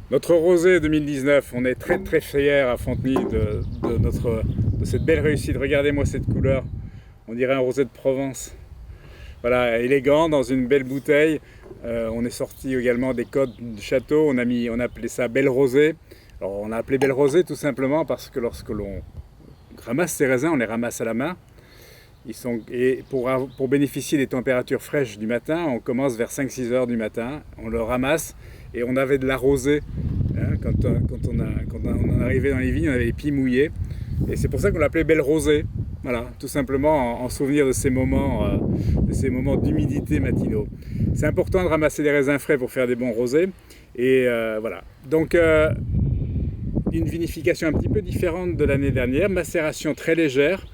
Notre rosé 2019, on est très très fiers à Fontenay de cette belle réussite. Regardez-moi cette couleur, on dirait un rosé de Provence. Voilà, élégant dans une belle bouteille. On est sorti également des codes de château, on a appelé ça Belle Rosée. Alors on a appelé Belle Rosée tout simplement parce que lorsque l'on ramasse ces raisins, on les ramasse à la main. Et pour bénéficier des températures fraîches du matin, on commence vers 5-6 heures du matin, on le ramasse et on avait de la rosée. Hein, quand on arrivait dans les vignes, on avait les pieds mouillés. Et c'est pour ça qu'on l'appelait Belle Rosée. Voilà, tout simplement en souvenir de ces moments d'humidité matinaux. C'est important de ramasser des raisins frais pour faire des bons rosés. Et voilà. Donc, une vinification un petit peu différente de l'année dernière, macération très légère,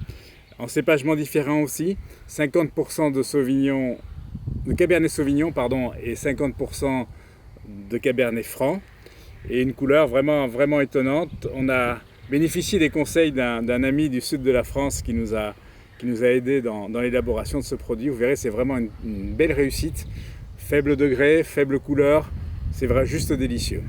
en cépagement différent aussi, 50% de Cabernet Sauvignon et 50% de Cabernet Franc, et une couleur vraiment, vraiment étonnante. On a bénéficié des conseils d'un ami du sud de la France qui nous a aidés dans l'élaboration de ce produit. Vous verrez, c'est vraiment une belle réussite. Faible degré, faible couleur, c'est vrai, juste délicieux.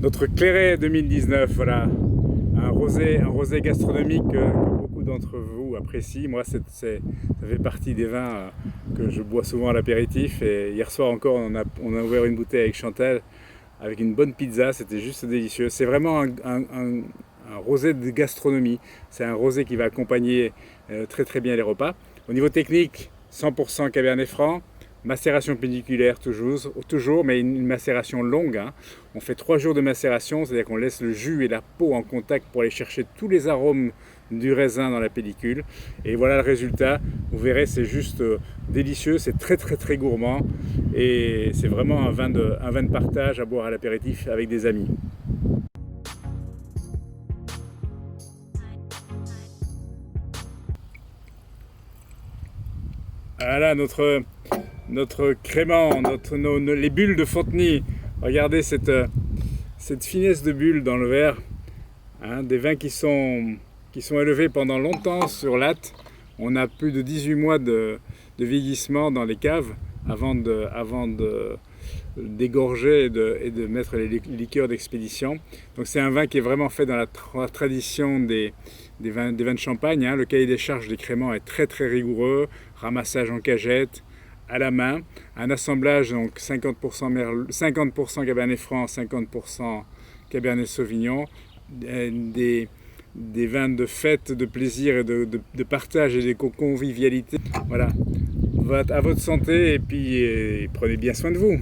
Notre Clairet 2019, voilà, un rosé gastronomique que beaucoup d'entre vous apprécient. Moi, ça fait partie des vins que je bois souvent à l'apéritif. Et hier soir encore, on a ouvert une bouteille avec Chantal, avec une bonne pizza. C'était juste délicieux. C'est vraiment un rosé de gastronomie. C'est un rosé qui va accompagner très très bien les repas. Au niveau technique, 100% Cabernet Franc. Macération pédiculaire toujours, mais une macération longue. Hein. On fait 3 jours de macération, c'est-à-dire qu'on laisse le jus et la peau en contact pour aller chercher tous les arômes du raisin dans la pellicule. Et voilà le résultat. Vous verrez, c'est juste délicieux, c'est très très très gourmand. Et c'est vraiment un vin de partage à boire à l'apéritif avec des amis. Voilà notre crément, les bulles de Fontenay. Regardez cette finesse de bulles dans le verre. Hein, des vins qui sont élevés pendant longtemps sur latte. On a plus de 18 mois de vieillissement dans les caves avant de d'égorger et de mettre les liqueurs d'expédition. Donc c'est un vin qui est vraiment fait dans la tradition des vins de champagne. Hein. Le cahier des charges des créments est très très rigoureux. Ramassage en cagette, à la main, un assemblage donc 50% Cabernet Franc, 50% Cabernet Sauvignon, des vins de fête, de plaisir et de partage et de convivialité. Voilà, à votre santé et puis prenez bien soin de vous.